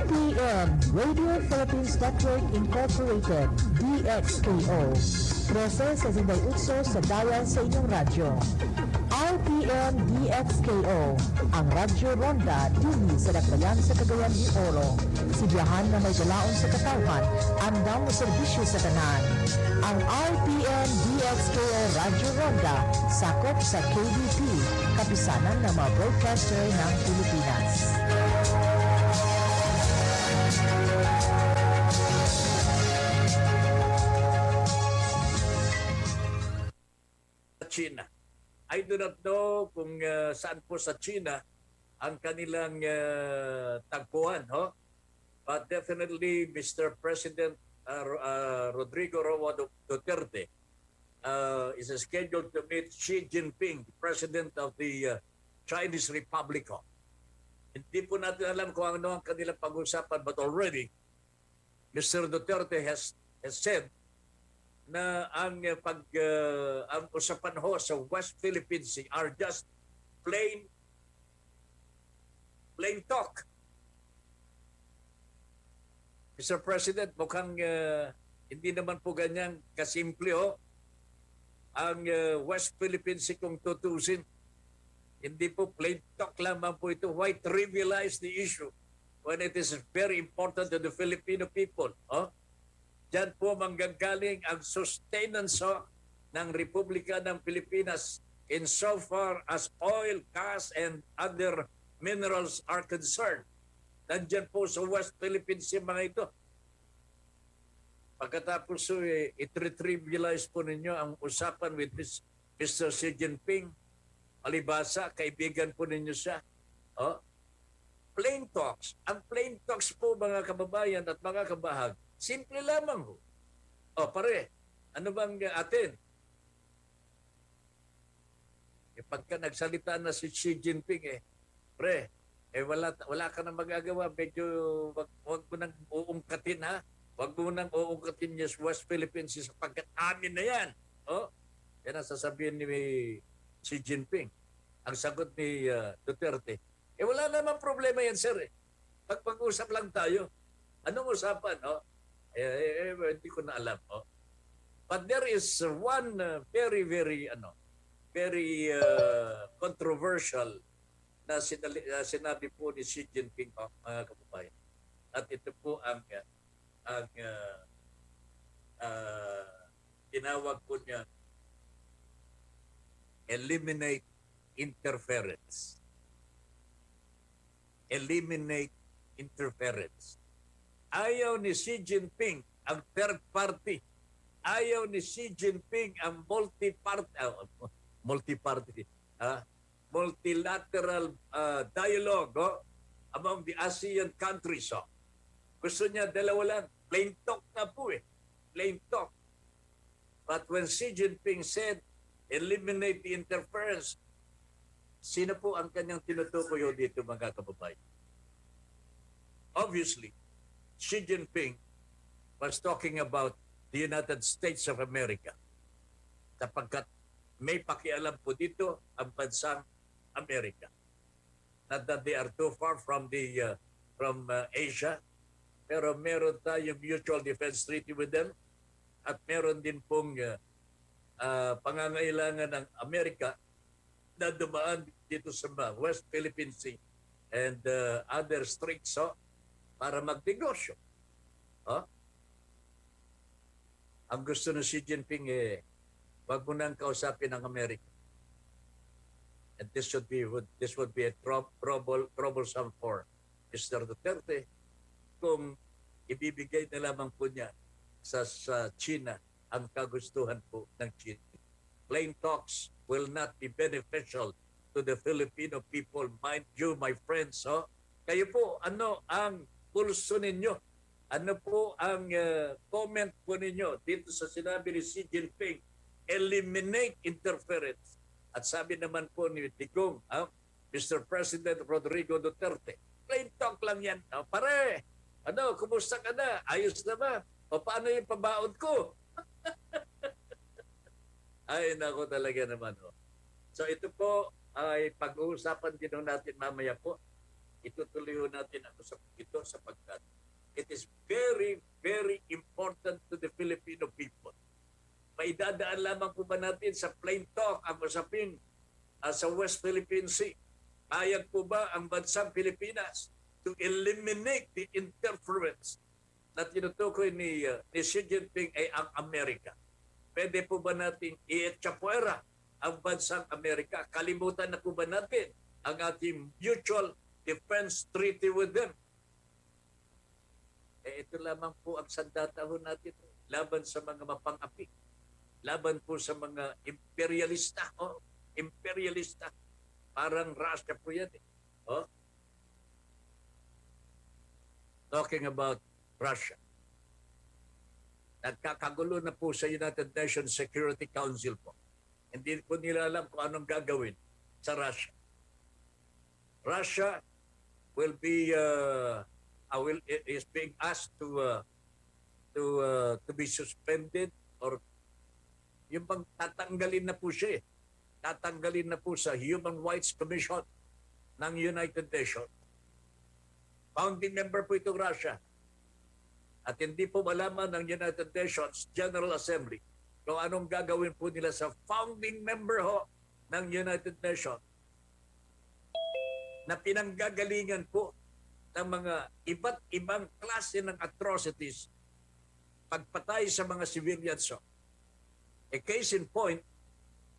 RPN, Radio Philippines Network Incorporated, DXKO. 13 sa Zinday Utso sa dayan sa inyong radyo. RPN DXKO, ang Radyo Ronda dili sa Dakbayan sa Cagayan de Oro. Sibiyahan na may galaon sa katawhan, andam mo serbisyo sa tanan. Ang RPN DXKO Radyo Ronda sakop sa KBP, kapisanan ng mga broadcaster ng Pilipinas. China. I do not know kung saan po sa China ang kanilang tagpuan, ho? But definitely Mr. President Rodrigo Roa Duterte is scheduled to meet Xi Jinping, President of the Chinese Republic. Ho. Hindi po natin alam kung ano ang kanilang pag-usapan, but already Mr. Duterte has said na ang ang usapan ho sa West Philippine Sea are just plain talk. Mr. President, mukhang hindi naman po ganyan kasimple ho ang West Philippine Sea kung tutusin. Hindi po plain talk lamang po ito. Why trivialize the issue when it is very important to the Filipino people? Oh? Diyan po manggagaling ang sustenance ng Republika ng Pilipinas insofar as oil, gas, and other minerals are concerned. Nandiyan po sa West Philippine Sea mga ito. Pagkatapos i-trivialize po ninyo ang usapan with Mr. Xi Jinping, palibasa, kaibigan po ninyo siya. Oh? Plain talks. Ang plain talks po mga kababayan at mga kabahag, simple lamang ho. O pare, ano bang atin? Pagka nagsalita na si Xi Jinping pre, wala ka na magagawa. Medyo wag mo nang uungkatin ha. Wag mo nang uungkatin yung West Philippines sapagkat amin na yan. O, yan ang sasabihin ni Xi Jinping. Ang sagot ni Duterte, wala naman problema yan sir. Pag-usap lang tayo. Anong usapan? Hindi ko na alam. But there is one very controversial na sinabi po ni Xi Jinping, mga kababayan. At ito po ang tinawag po niya eliminate interference. Eliminate interference. Ayaw ni Xi Jinping ang third party. Ayaw ni Xi Jinping ang multilateral dialogue among the ASEAN countries. Gusto niya dalawa lang. Plain talk na po Plain talk. But when Xi Jinping said, eliminate the interference, sino po ang kanyang tinutukoy dito mga kababayan? Obviously, Xi Jinping was talking about the United States of America. Sapagkat may pakialam po dito ang bansang Amerika. Not that they are too far from Asia, pero meron tayong mutual defense treaty with them at meron din pong pangangailangan ng Amerika na dumaan dito sa West Philippine Sea and other straits para magnegosyo. Ang gusto ng Xi Jinping wag mo nang kausapin ng Amerika. And this would be a troublesome for Mr. Duterte kung ibibigay na lamang po niya sa China ang kagustuhan po ng China. Plain talks will not be beneficial to the Filipino people. Mind you, my friends, kayo po, ano ang pulso ninyo? Ano po ang comment po ninyo dito sa sinabi ni Xi Jinping? Eliminate interference. At sabi naman po ni Digong, Mr. President Rodrigo Duterte, plain talk lang yan. Pare, kumusta ka na? Ayos na ba? O paano yung pabaon ko? Ay, nako talaga naman. So ito po ay pag-uusapan din natin mamaya po itutuloy ho natin ang usapin ito sapagkat it is very, very important to the Filipino people. Maidadaan lamang po ba natin sa plain talk ang usapin sa West Philippine Sea? Payag po ba ang bansang Pilipinas to eliminate the interference na tinutukoy ni Xi Jinping ay ang Amerika? Pwede po ba natin i-etchapuera ang bansang Amerika? Kalimutan na po ba natin ang ating mutual defense treaty with them? Ito lamang po ang sandata ho natin laban sa mga mapang-api. Laban po sa mga imperialista. Imperialista. Parang Russia po yan. Talking about Russia. Nagkakagulo na po sa United Nations Security Council po. Hindi po nila alam kung anong gagawin sa Russia. Russia will be is being asked to be suspended or yung bang tatanggalin na po siya. Tatanggalin na po sa Human Rights Commission ng United Nations. Founding member po itong Russia. At hindi po malaman ng United Nations General Assembly kung anong gagawin po nila sa founding member ho ng United Nations na pinanggagalingan po ng mga iba't ibang klase ng atrocities, pagpatay sa mga civilians. A case in point,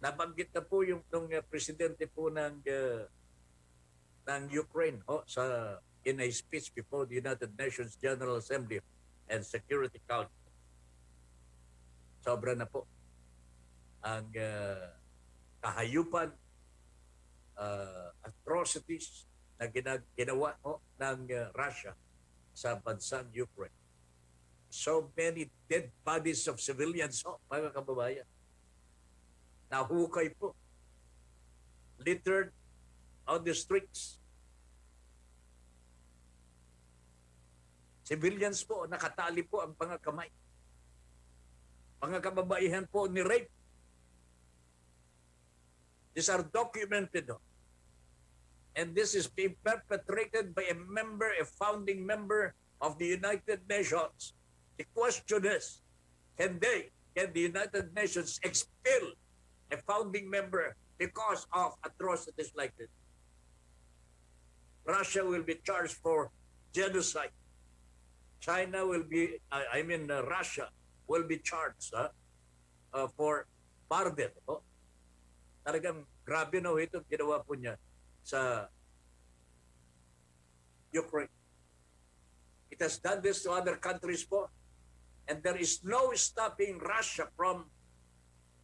nabanggit na po yung presidente po ng Ukraine sa in a speech before the United Nations General Assembly and Security Council. Sobra na po ang kahayupan, atrocities na ginawa ng Russia sa bansang Ukraine. So many dead bodies of civilians, mga kababayan. Nahukay po. Littered on the streets. Civilians po, nakatali po ang mga kamay. Mga kababaihan po ni rape. These are documented. And this is being perpetrated by a founding member of the United Nations. The question is, can the United Nations expel a founding member because of atrocities like this? Russia will be charged for genocide. China will be, Russia will be charged for murder. Talagang grabe na ito ginawa po niya sa Ukraine. It has done this to other countries po. And there is no stopping Russia from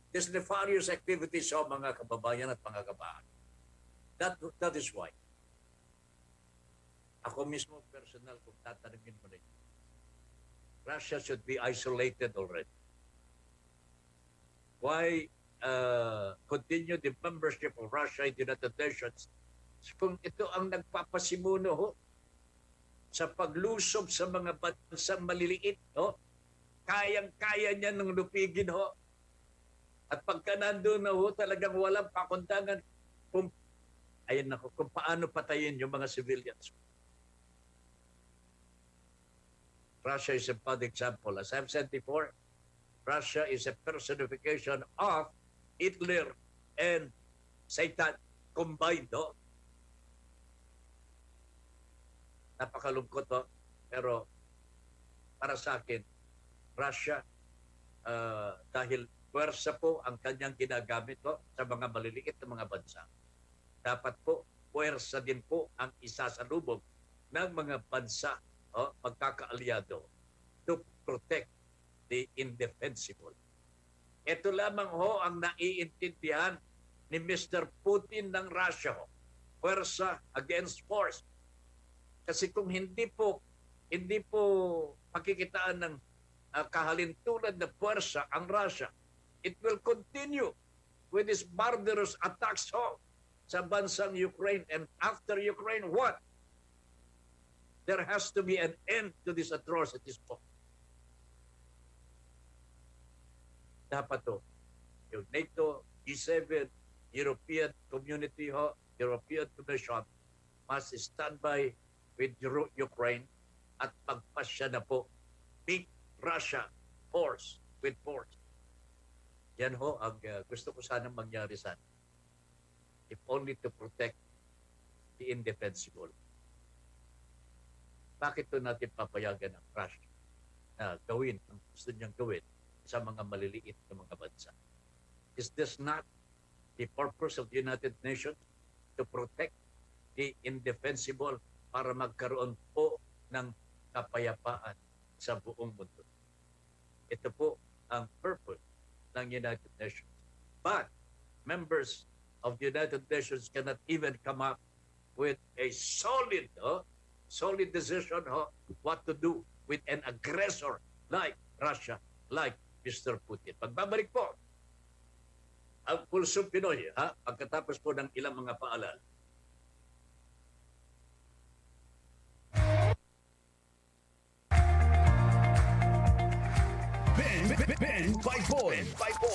these nefarious activities of mga kababayan at mga kabahan. That is why. Ako mismo personal kung tatanungin mo rin. Russia should be isolated already. Why continue the membership of Russia in the United Nations kung ito ang nagpapasimuno sa paglusob sa mga bansang maliliit, kayang-kaya niya ng lupigin at pagka nandun na talagang walang pakundangan kung paano patayin yung mga civilians. Russia is a bad example. As I've said before, Russia is a personification of Hitler and Satan combined. Napakalungkot pero para sa akin, Russia, dahil puwersa po ang kanyang ginagamit sa mga maliliit na mga bansa. Dapat po, puwersa din po ang isasalubog ng mga bansa magkakaalyado to protect the indefensible. Ito lamang ang naiintindihan ni Mr. Putin ng Russia. Puwersa against force. Kasi kung hindi po pakikitaan ng kahalintulad na puwersa ang Russia, it will continue with these barbarous attacks sa bansang Ukraine. And after Ukraine, what? There has to be an end to these atrocities po. Dapat yung NATO, G7, European Community, European Commission, must stand by with Ukraine at magpasya na po beat Russia force with force. Yan ho ang gusto ko sanang mangyari sana. If only to protect the indefensible. Bakit to natin papayagan ng Russia na gawin ang gusto niyang gawin sa mga maliliit na mga bansa? Is this not the purpose of the United Nations to protect the indefensible para magkaroon po ng kapayapaan sa buong mundo? Ito po ang purpose ng United Nations. But members of the United Nations cannot even come up with a solid decision what to do with an aggressor like Russia, like Mr. Putin. Pagbabalik po ang Pulsong Pinoy, pagkatapos po ng ilang mga paalala. Ben Paipon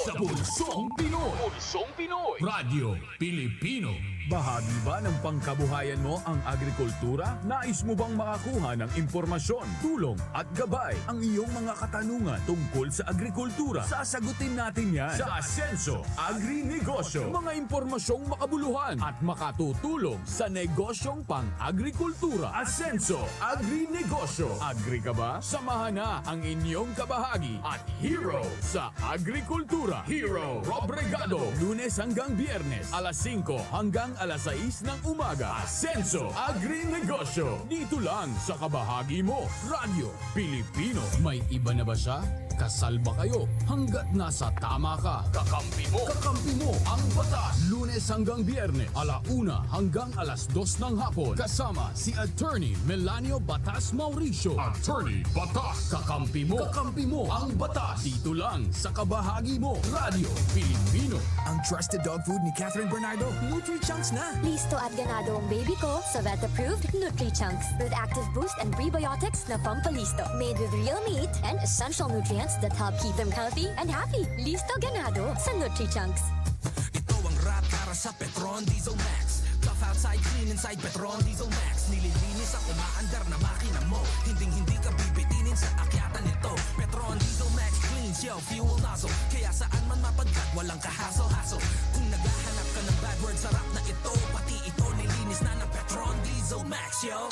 sa Pulsong Pinoy. Pulsong Pinoy. Radio Pilipino. Bahagi ba ng pangkabuhayan mo ang agrikultura? Nais mo bang makakuha ng impormasyon, tulong at gabay ang iyong mga katanungan tungkol sa agrikultura? Sasagutin natin yan sa Asenso Agri-Negosyo. Mga impormasyong makabuluhan at makatutulong sa negosyong pang-agrikultura. Asenso Agri-Negosyo. Agri ka ba? Samahan na ang inyong kabahagi at hero sa agrikultura. Hero Rob Regado. Lunes hanggang Biyernes, alas 5 hanggang alas 6 ng umaga. Asenso Agri-Negosyo. Dito lang sa kabahagi mo. Radio Pilipino. May iba na ba siya? Kasal ba kayo? Hanggat nasa tama ka. Kakampi mo. Kakampi mo ang batas. Lunes hanggang Biyernes, alauna hanggang alas 2 ng hapon. Kasama si Attorney Melanio Batas Mauricio. Attorney Batas. Kakampi mo. Kakampi mo ang batas. Dito lang sa kabahagi mo. Radio Pilipino. Ang trusted dog food ni Catherine Bernardo, Nutri-Chunks na. Listo at ganado ang baby ko sa vet-approved Nutri-Chunks with active boost and prebiotics na pampalisto. Made with real meat and essential nutrients that help keep them healthy and happy. Listo ganado sa Nutri-Chunks. Ito ang rat para sa Petron Diesel Max. Tough outside, clean inside Petron Diesel Max. Nililinis at umaandar na makina mo. Hinding-hindi ka bibitinin sa akyatan nito. Petron Diesel Max cleans your fuel nozzle. Kaya saan man mapadpad, walang kahassle-hassle. Kung naghahanap ka ng bad word, sarap na ito. Pati ito nilinis na ng Petron Diesel Max, yo.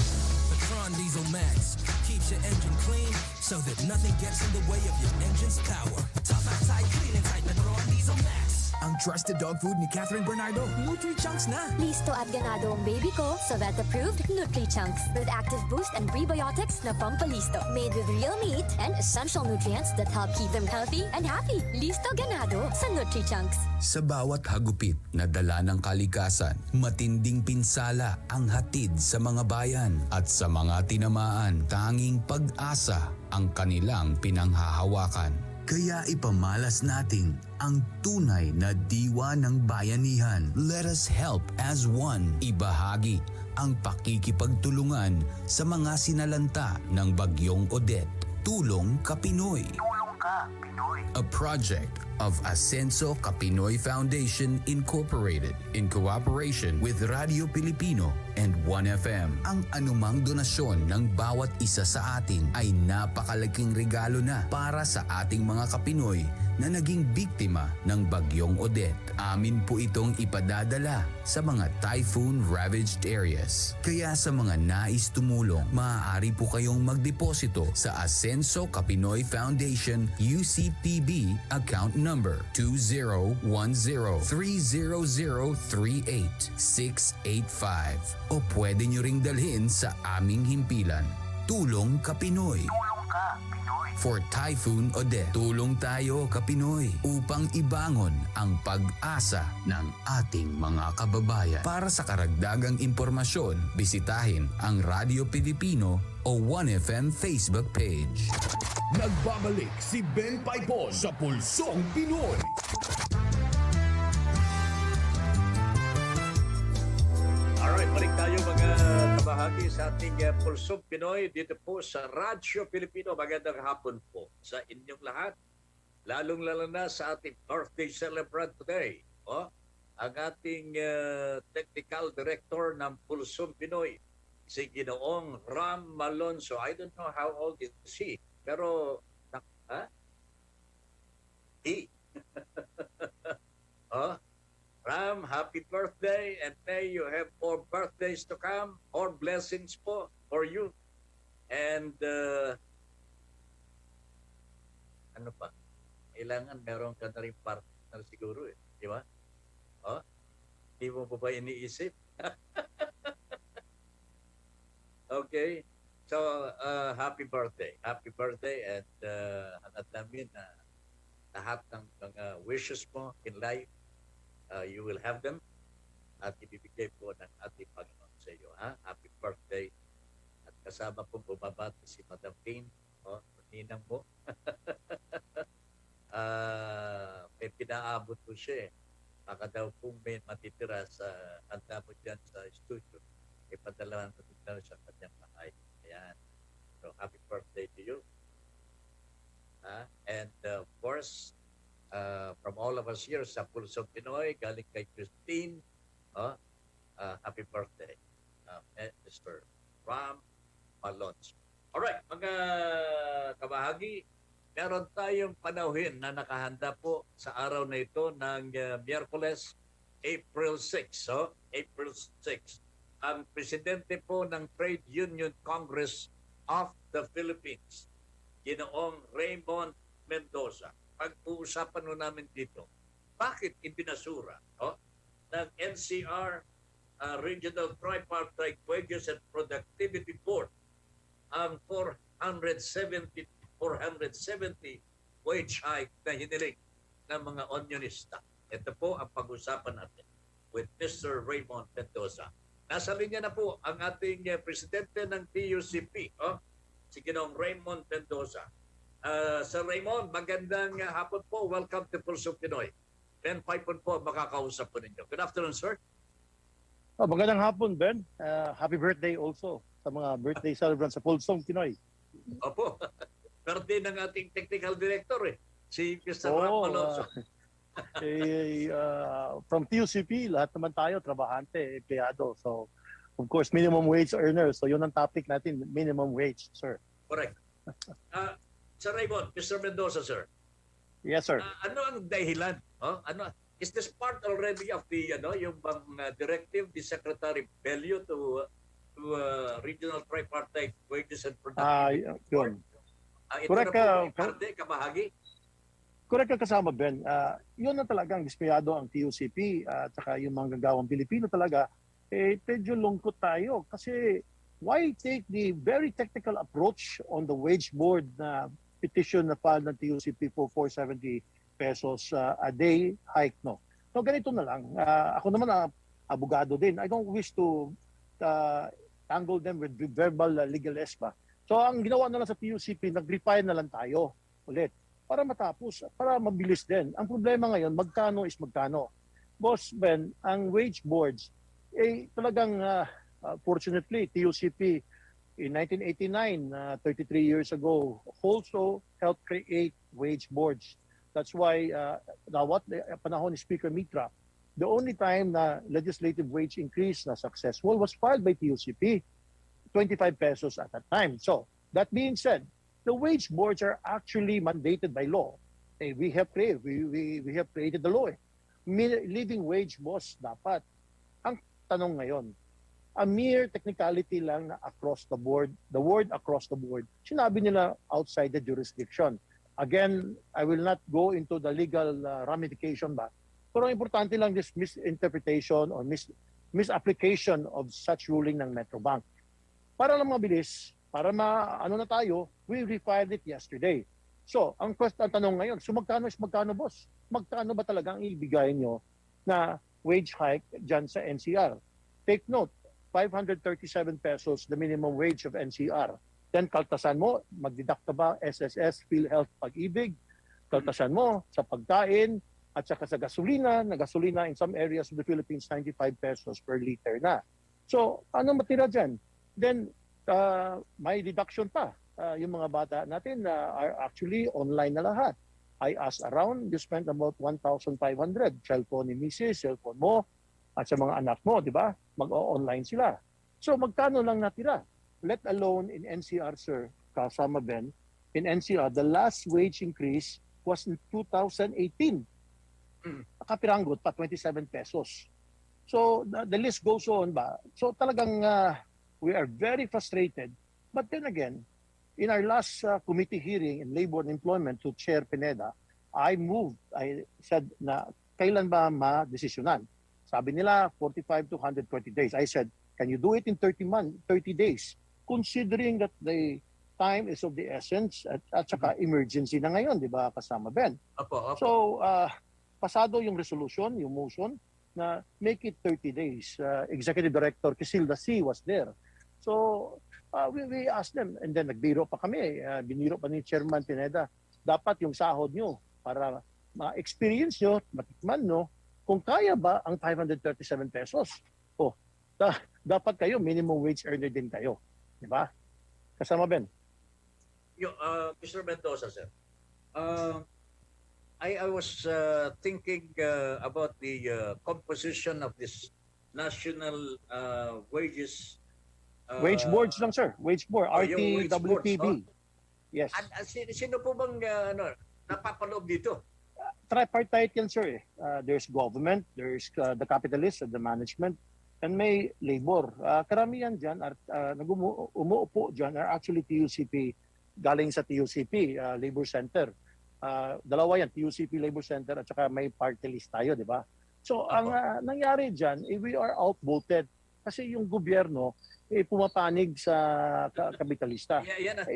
Petron Diesel Max keeps your engine clean so that nothing gets in the way of your engine's power. Tough outside, clean inside Petron Diesel Max. Ang trusted dog food ni Catherine Bernardo, Nutri-Chunks na. Listo at ganado ang baby ko sa vet-approved Nutri-Chunks with active boost and prebiotics na pampalisto. Made with real meat and essential nutrients that help keep them healthy and happy. Listo ganado sa Nutri-Chunks. Sa bawat hagupit na dala ng kalikasan, matinding pinsala ang hatid sa mga bayan at sa mga tinamaan, tanging pag-asa ang kanilang pinanghahawakan. Kaya ipamalas natin ang tunay na diwa ng bayanihan. Let us help as one. Ibahagi ang pakikipagtulungan sa mga sinalanta ng Bagyong Odette. Tulong ka Pinoy. Tulong ka Pinoy. A project of Asenso Pinoy Foundation Incorporated in cooperation with Radio Pilipino and 1FM. Ang anumang donasyon ng bawat isa sa atin ay napakalaking regalo na para sa ating mga Kapinoy na naging biktima ng Bagyong Odette. Amin po itong ipadadala sa mga typhoon-ravaged areas. Kaya sa mga nais tumulong, maaari po kayong magdeposito sa Asenso Pinoy Foundation UCPB account number 2010-30038-685 o pwede nyo ring dalhin sa aming himpilan. Tulong ka Pinoy. Tulong ka Pinoy. For Typhoon Odette, tulong tayo ka Pinoy upang ibangon ang pag-asa ng ating mga kababayan. Para sa karagdagang impormasyon, bisitahin ang Radio Pilipino o 1FM Facebook page. Nagbabalik si Ben Paipon sa Pulsong Pinoy. Alright, balik tayo mga kabahagi sa ating Pulsong Pinoy dito po sa Radio Pilipino. Magandang hapon po sa inyong lahat. Lalong-lalo na sa ating birthday celebrant today. ang ating technical director ng Pulsong Pinoy, si Ginoong Ram Malonzo. I don't know how old is he, pero he. Oh, Ram, happy birthday, and may you have more birthdays to come, more blessings po for you. And ano pa? Kailangan meron ka na rin partner siguro eh. Di ba? Oh, di mo pa ba iniisip? Okay. So, happy birthday. Happy birthday, and hangad namin na lahat ng mga wishes mo in life, you will have them at ibibigay po ng ating Panginoon sa iyo. Ha? Happy birthday. At kasama po bumabati si Madam Payne, ninang mo. May pinaabot po siya eh. Baka daw kung may matitira sa handa mo dyan sa studio, ipadalahan mo daw sa kanyang bahay. Ayan. So, happy birthday to you. And of course, from all of us here sa Pulsong Pinoy, galing kay Christine, happy birthday, Mr. Ram Malonzo. Alright, mga kabahagi, meron tayong panauhin na nakahanda po sa araw na ito ng Miyerkules, April 6. So, April 6. Ang presidente po ng Trade Union Congress of the Philippines, Ginoong Raymond Mendoza. Pag-uusapan mo namin dito, bakit ibinasura ng NCR Regional Tripartite Wages and Productivity Board ang 470 wage hike na hiniling ng mga unionista. Ito po ang pag-usapan natin with Mr. Raymond Mendoza. Nasa linya na po ang ating presidente ng TUCP, si Ginoong Raymond Mendoza. Sir Raymond, magandang hapon po. Welcome to Pulsong Pinoy. Ben Paipon po makakausap po ninyo. Good afternoon, sir. Magandang hapon, Ben. Happy birthday also sa mga birthday celebrants sa Pulsong Pinoy. Opo. Birthday ng ating technical director si Mr. Ram Malonzo. From TUCP, lahat naman tayo, trabahante, empleyado. So, of course, minimum wage earners. So, yun ang topic natin, minimum wage, sir. Correct. Sir Raymond, Mr. Mendoza, sir. Yes, sir. Ano ang dahilan? Is this part already of the yung bang directive the Secretary Bello to Regional Tripartite Wages and Productivity? Yun. Ito Correct na po kabahagi? Correct ka kasama, Ben. Yun na talagang dispeyado ang TUCP at saka yung mga gagawang Pilipino talaga. Medyo lungkot tayo kasi why take the very technical approach on the wage board na petition na filed ng TUCP for 470 pesos a day hike, no? So ganito na lang. Ako naman abogado din. I don't wish to tangle them with verbal legalism ba. So ang ginawa na lang sa TUCP, nag-refine na lang tayo ulit para matapos, para mabilis din. Ang problema ngayon, magkano is magkano. Boss Ben, ang wage boards, talagang fortunately, TUCP in 1989, 33 years ago, also helped create wage boards. That's why, panahon ni Speaker Mitra, the only time na legislative wage increase na successful was filed by TUCP, 25 pesos at that time. So, that being said, the wage boards are actually mandated by law. We have created the law. Living wage, boss, dapat. Ang tanong ngayon, a mere technicality lang na across the board, the word across the board, sinabi nila outside the jurisdiction. Again, I will not go into the legal ramification ba, pero importante lang this misinterpretation or misapplication of such ruling ng Metrobank. Para lang mabilis, para na tayo, we refiled it yesterday. So, ang tanong ngayon, so magkano boss? Magkano ba talaga ang ibigay nyo na wage hike dyan sa NCR? Take note, 537 pesos the minimum wage of NCR. Then kaltasan mo, magdidak ka ba SSS, PhilHealth, Pag-ibig, kaltasan mo sa pagkain at saka sa gasolina, na gasolina in some areas of the Philippines 95 pesos per liter na. So, ano matira dyan? Then, may deduction pa. Yung mga bata natin are actually online na lahat. I asked around, you spent about 1,500. Cellphone ni Mrs., cellphone mo, at sa mga anak mo, di ba? Mag-online sila. So magkano lang natira? Let alone in NCR, sir, kasama Ben, in NCR, the last wage increase was in 2018. Kapiranggot pa, 27 pesos. So the list goes on ba? So talagang we are very frustrated. But then again, in our last committee hearing in Labor and Employment to Chair Pineda, I said na kailan ba ma-desisyonan? Sabi nila 45 to 120 days. I said, can you do it in 30 days? Considering that the time is of the essence at saka emergency na ngayon, di ba, kasama Ben? Opo. So, pasado yung resolution, yung motion, na make it 30 days. Executive Director Casilda C. was there. So, we asked them, and then nagbiro pa kami, biniro pa ni Chairman Pineda, dapat yung sahod nyo para ma-experience nyo, matikman nyo, kung kaya ba ang 537 pesos. O, dapat kayo, minimum wage earner din kayo. Di ba? Kasama, Ben? Mr. Mendoza, sir. I was thinking about the composition of this national wages. Wage boards lang, sir. Wage board. Yung wage boards, RTWPB. Yes. Sino po bang napapaloob dito? Tripartite yan, sir. There's government, there's the capitalists and the management, and may labor. Karamihan dyan, umuupo dyan are actually TUCP, galing sa TUCP, Labor Center. Dalawa yan, TUCP Labor Center at saka may party list tayo, di ba? So, ang nangyari dyan, we are outvoted kasi yung gobyerno pumapanig sa kapitalista.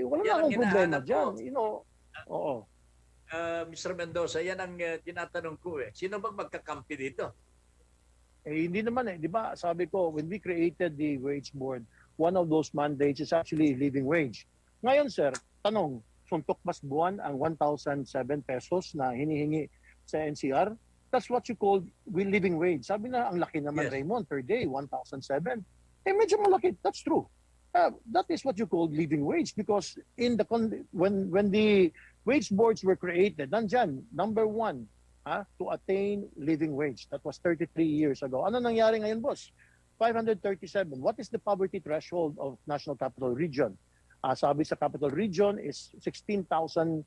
Wala na akong problema dyan. You know, oo. Mr. Mendoza, yan ang tinatanong ko eh. Sino bang magkakampi dito? Hindi naman eh. Di ba, sabi ko, when we created the wage board, one of those mandates is actually living wage. Ngayon, sir, tanong, suntok mas buwan ang 1,007 pesos na hinihingi sa NCR? That's what you call living wage. Sabi na, ang laki naman, yes, Raymond, per day, 1,007. Medyo malaki. That's true. That is what you call living wage because when the wage boards were created, nandyan, number one, to attain living wage. That was 33 years ago. Ano nangyari ngayon, boss? 537. What is the poverty threshold of National Capital Region? Sabi sa Capital Region is 16,625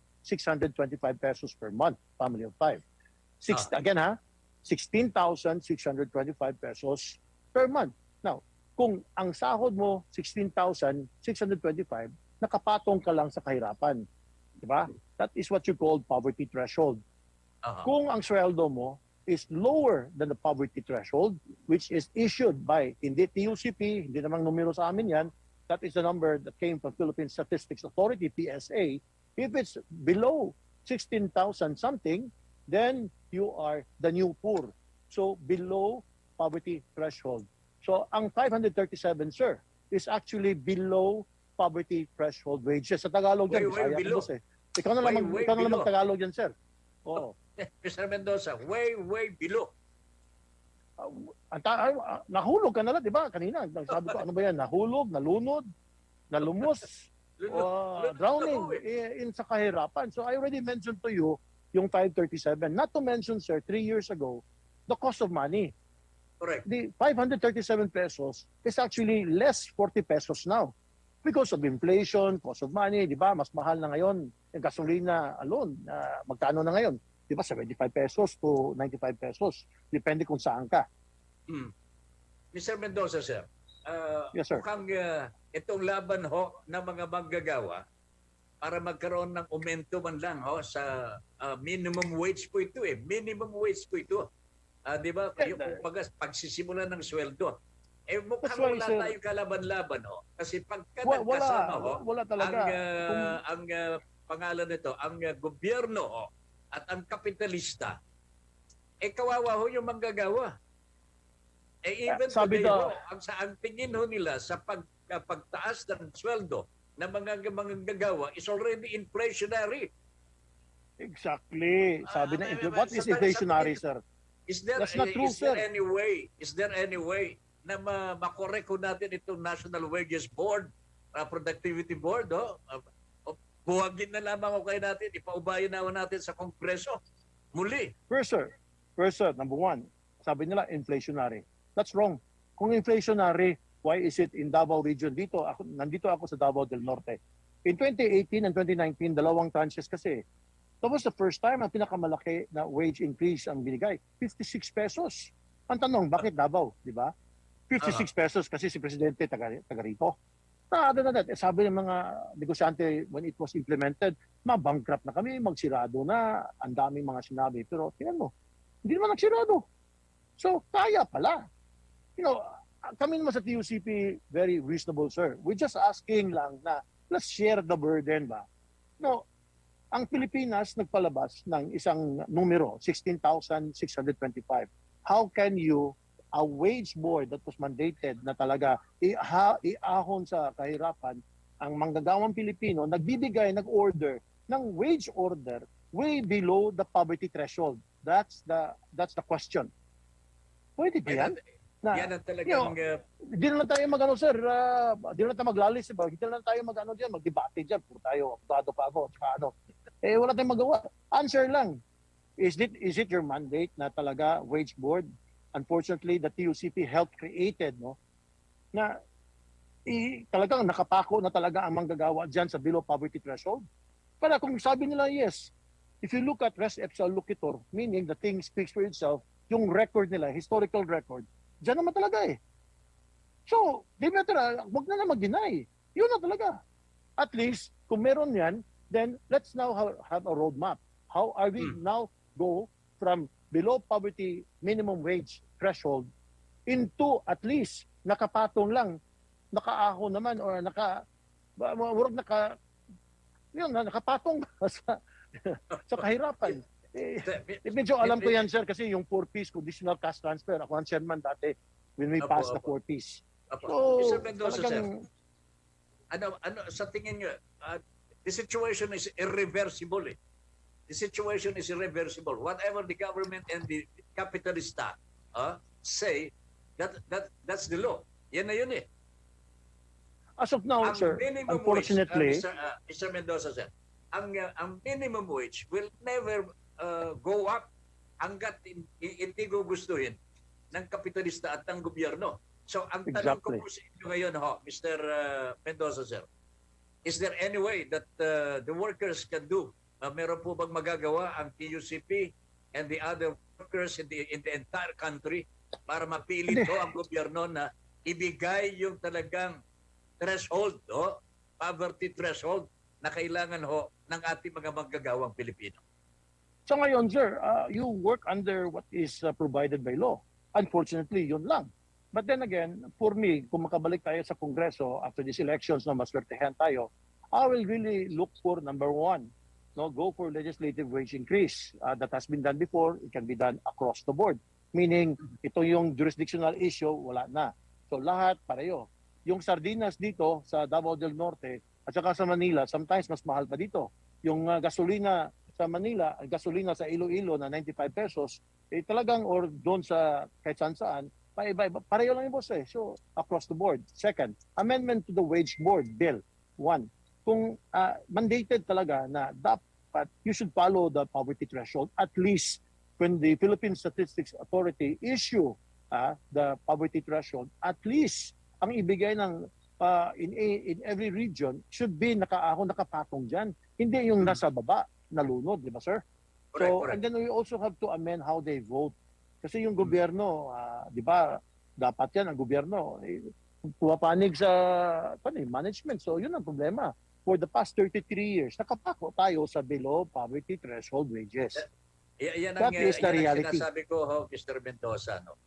pesos per month, family of 5. Again, 16,625 pesos per month. Now, kung ang sahod mo 16,625, nakapatong ka lang sa kahirapan. Diba? That is what you call poverty threshold. Kung ang sweldo mo is lower than the poverty threshold, which is issued by, hindi TUCP, hindi namang numero sa amin yan, that is the number that came from Philippine Statistics Authority, PSA. If it's below 16,000 something, then you are the new poor. So below poverty threshold. So ang 537, sir, is actually below poverty threshold wages. Sa Tagalog yan, way below. Ikaw na lang mag-Tagalog yan, sir. Oo. Mr. Mendoza, way below. Nahulog ka na lang, di ba? Kanina, sabi ko, ano ba yan? Nahulog, nalunod, nalumos, drowning in sa kahirapan. So I already mentioned to you yung 537. Not to mention, sir, 3 years ago, the cost of money. Correct. The 537 pesos is actually less 40 pesos now. Because of inflation, cost of money, di ba? Mas mahal na ngayon yung gasolina alone. Magkano na ngayon? Di ba? 75 pesos to 95 pesos. Depende kung saan ka. Mr. Mendoza, sir. Yes, sir. Mukhang itong laban ho ng mga manggagawa para magkaroon ng aumento man lang sa minimum wage po ito eh. Minimum wage po ito. Di ba? Yung pagsisimulan ng sweldo. Mukhang wala tayong kalaban-laban kasi pagka nagkasama wala talaga. Ang pangalan nito, ang gobyerno at ang kapitalista, kawawa ho yung manggagawa. Even sabi today ang tingin ho nila sa pagtaas ng sweldo ng mga manggagawa is already inflationary. Exactly. Sabi na, what is inflationary, sir? That's not true, sir. Is there any way na makorek ko natin itong National Wages Board, Productivity Board, buwagin na lamang o kayo natin, ipaubayan na natin sa Kongreso. Muli. First, sir, number one, sabi nila inflationary. That's wrong. Kung inflationary, why is it in Davao region? Nandito ako sa Davao del Norte. In 2018 and 2019, dalawang tranches kasi. That was the first time ang pinakamalaki na wage increase ang binigay. 56 pesos. Ang tanong, bakit Davao? Di ba? 56 pesos kasi si Presidente taga rito. Other than that, sabi ng mga negosyante when it was implemented, mabankrupt na kami, magsirado na, ang daming mga sinabi. Pero tingnan mo, hindi naman nagsirado. So, kaya pala. You know, kami naman sa TUCP, very reasonable, sir. We're just asking lang na let's share the burden ba? No, ang Pilipinas nagpalabas ng isang numero, 16,625. How can you, a wage board that was mandated na talaga iahon sa kahirapan, ang manggagawang Pilipino nagbibigay, nag-order ng wage order way below the poverty threshold. That's the question. Pwede ba yan? Yan ang talagang... Hindi na lang tayo mag-ano, sir. Hindi na lang tayo maglalis. Hindi na lang tayo mag-ano dyan, mag-debate dyan. Puro tayo, abogado pa ako. Tsaka ano. Wala tayong magawa. Answer lang. Is it your mandate na talaga wage board? Unfortunately, the TUCP helped created, no, na talagang nakapako na talaga ang manggagawa dyan sa below poverty threshold. Para kung sabi nila, yes, if you look at res ipsa loquitur, meaning the thing speaks for itself, yung record nila, historical record, dyan naman talaga eh. So, di better, wag na mag-deny. Yun na talaga. At least, kung meron yan, then let's now have a roadmap. How are we now go from below poverty minimum wage threshold into at least nakapatong lang, nakaahon naman or nakapatong sa kahirapan. Medyo alam ko yan, sir, kasi yung 4-piece conditional cash transfer, ako ang chairman dati when we passed the 4-piece. So, Mr. Mendoza, sir, talagang, ano sa tingin nyo, the situation is irreversible eh. The situation is irreversible. Whatever the government and the capitalista say, that's the law. Yan na yun eh. as of now, sir, minimum unfortunately, wage, Mr. Mendoza, sir, ang minimum wage will never go up hanggat hindi gugustuhin ng kapitalista at ng gobyerno. So, ang tanong ko Exactly. po sa inyo ngayon, Mr. Mendoza, sir, is there any way that the workers can do? Meron po bang magagawa ang TUCP and the other workers in the entire country para mapilit ho ang gobyerno na ibigay yung talagang threshold, poverty threshold na kailangan ho ng ating mga manggagawang Pilipino? so ngayon, sir, you work under what is provided by law. Unfortunately, yun lang. But then again, for me, kung makabalik tayo sa Kongreso after these elections na maswertehan tayo, I will really look for number one, go for legislative wage increase. That has been done before. It can be done across the board. Meaning, ito yung jurisdictional issue, wala na. So lahat, pareho. Yung sardinas dito sa Davao del Norte at saka sa Manila, sometimes mas mahal pa dito. Yung gasolina sa Manila, gasolina sa Iloilo na 95 pesos, talagang or doon sa kahit saan, pareho lang yung boss eh. So, across the board. Second, amendment to the wage board bill. One, kung mandated talaga na dapat you should follow the poverty threshold at least when the Philippine Statistics Authority issue the poverty threshold, at least ang ibigay ng in every region should be nakapatong dyan. Hindi yung nasa baba, nalunod, di ba, sir? Correct. And then we also have to amend how they vote. Kasi yung gobyerno, di ba, dapat yan ang gobyerno. Pumapanig sa management. So yun ang problema. For the past 33 years, nakapako tayo sa below poverty threshold wages. Yan That is the reality. sinasabi ko, Mr. Mendoza. No?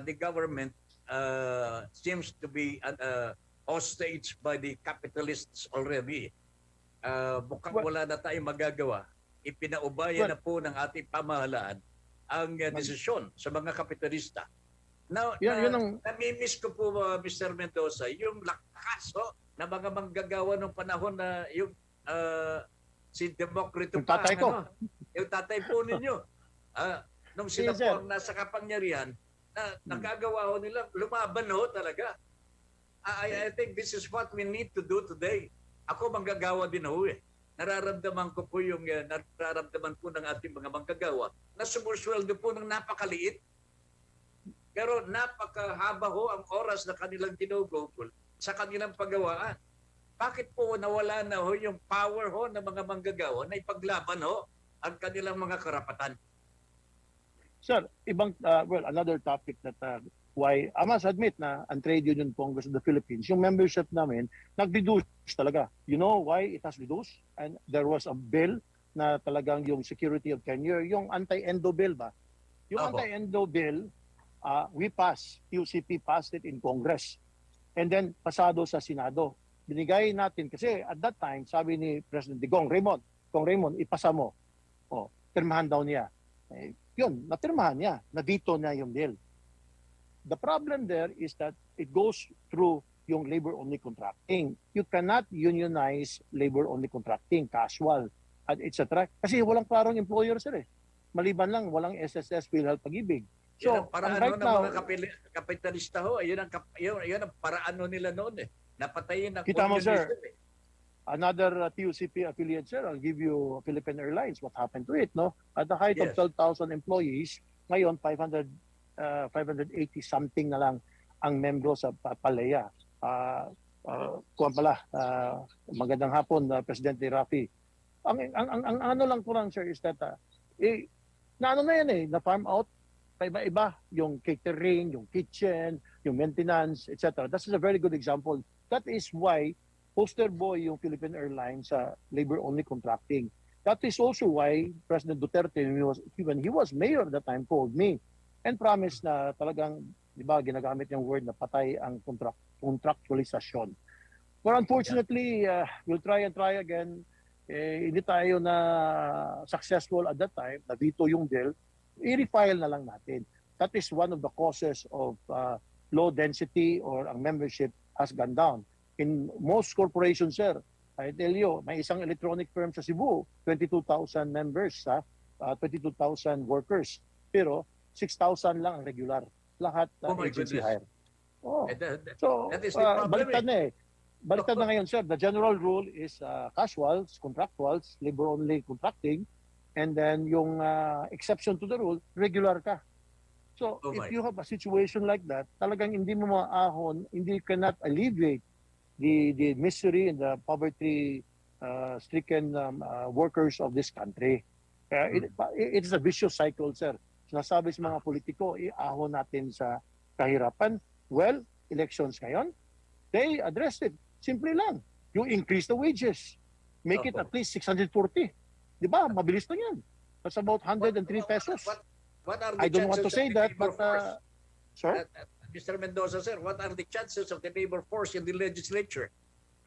The government seems to be hostage by the capitalists already. Mukhang wala na tayong magagawa. Ipinaubaya na po ng ating pamahalaan ang desisyon sa mga kapitalista. Now, namimiss ko po, Mr. Mendoza, yung lakas na mga manggagawa ng panahon na yung si Demokrito Yung tatay ko. Yung tatay po ninyo. Nung sila po ang nasa kapangyarihan, nagagawa ho nila, lumaban ho talaga. I think this is what we need to do today. Ako manggagawa din ho eh. nararamdaman ko po yung nararamdaman po ng ating mga manggagawa na sumusweldo po ng napakaliit. Pero napakahaba ho ang oras na kanilang ginugugol sa kanilang paggawaan. Bakit po nawala na ho yung power ho ng mga manggagawa na ipaglaban ho ang kanilang mga karapatan? Sir, another topic that why I must admit na ang Trade Union Congress of the Philippines, yung membership namin, nag-reduce talaga. You know why it has reduced? And there was a bill na talagang yung security of tenure, yung anti-endo bill ba? Yung anti-endo bill, we passed, TUCP passed it in Congress. And then pasado sa Senado. Binigay natin kasi at that time, sabi ni President Kong Raymond, ipasa mo. Pirmahan daw niya. Yun, napirmahan niya. Na-veto niya yung bill. The problem there is that it goes through yung labor-only contracting. You cannot unionize labor-only contracting, casual, at etc. Kasi walang klarong employer, sir. Maliban lang, walang SSS, PhilHealth, Pag-ibig. So, paraan right ng mga kapitalista ho, yun ang paraan nila noon eh. Napatayin ang kita mo, sir. communism eh. Another TUCP affiliate, sir, I'll give you Philippine Airlines, what happened to it, no? At the height of 12,000 employees, ngayon 580 something na lang ang membro sa Palaya. Magandang hapon, Presidente Rafi. Ang ano lang ko lang, sir, is that na farm out pa iba-iba, yung catering, yung kitchen, yung maintenance, etc. That is a very good example. That is why poster boy yung Philippine Airlines sa labor-only contracting. That is also why President Duterte, when he was mayor at that time, called me and promised na talagang, di ba, ginagamit yung word na patay ang contractualisasyon. But unfortunately, we'll try again. Hindi tayo na successful at that time, na-veto yung bill, i-refile na lang natin. That is one of the causes of low density or ang membership has gone down. In most corporations, sir, I tell you, may isang electronic firm sa Cebu, 22,000 members, 22,000 workers. Pero 6,000 lang ang regular. Lahat agency hire. So, that is the problem. baliktad na eh. Baliktad na ngayon, sir. The general rule is casuals, contractuals, labor-only contracting, and then yung exception to the rule, regular ka. So, if you have a situation like that, talagang hindi mo maahon, hindi cannot alleviate the misery and the poverty stricken workers of this country. It is a vicious cycle, sir. Sinasabi sa mga politiko, iahon natin sa kahirapan. Well, elections ngayon, they addressed it. Simple lang. You increase the wages. Make it at least 640. Di ba? Mabilis na yan. That's about 103 pesos. What are the I don't want to chances say of the that, but... labor force? Sir? Mr. Mendoza, sir, what are the chances of the labor force in the legislature?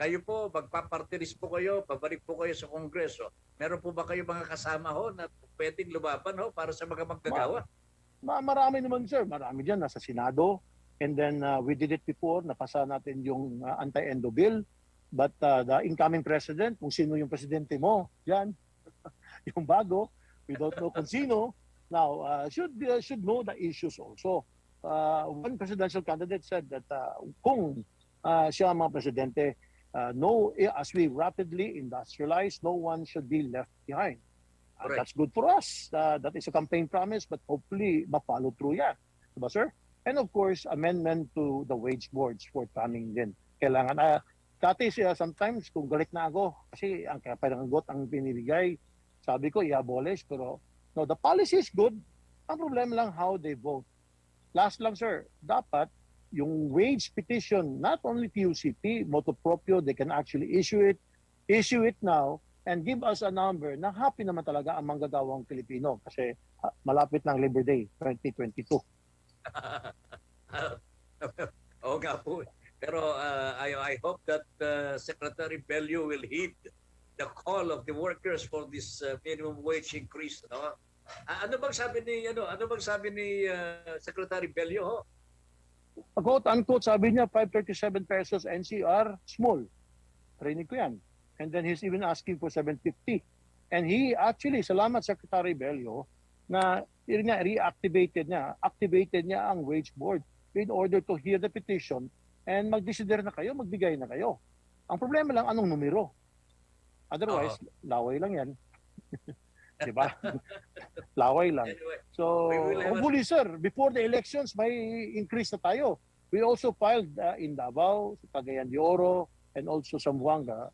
Kayo po, magpapartilis po kayo, pabalik po kayo sa Kongreso. Meron po ba kayo mga kasama ho na pwedeng lumaban ho para sa mga manggagawa? Marami naman, sir. Marami dyan. Nasa Senado. And then we did it before. Napasa natin yung anti-endo bill. But the incoming president, kung sino yung presidente mo, dyan, yung bago, we don't know kung sino. Now, should know the issues also. One presidential candidate said that kung siya ang mga presidente, as we rapidly industrialize, no one should be left behind. That's good for us. That is a campaign promise, but hopefully ma-follow through yan. Diba, sir? And of course, amendment to the wage boards forthcoming din. Kailangan, dati siya sometimes, kung galit na ako, kasi ang kapanagot ang binibigay, sabi ko, i-abolish, pero no, the policy is good. Ang problema lang how they vote. Last lang, sir, dapat yung wage petition, not only TUCP, motu proprio, they can actually issue it now, and give us a number na happy naman talaga ang manggagawang Pilipino kasi malapit ng Labor Day 2022. Oo nga po. Pero I hope that Secretary Bello will heed the call of the workers for this minimum wage increase. No? Ano bang sabi ni Secretary Bello ho? Quote unquote, sabi niya 537 pesos NCR, small. Training ko yan. And then he's even asking for 750. And he actually, salamat Secretary Bello, na activated niya ang wage board in order to hear the petition and mag-decider na kayo, magbigay na kayo. Ang problema lang, anong numero? Otherwise, laway lang yan. Di ba? Laway lang. Anyway, So, we will have hopefully, sir, before the elections, may increase na tayo. We also filed in Davao, sa Cagayan de Oro, and also Zamboanga,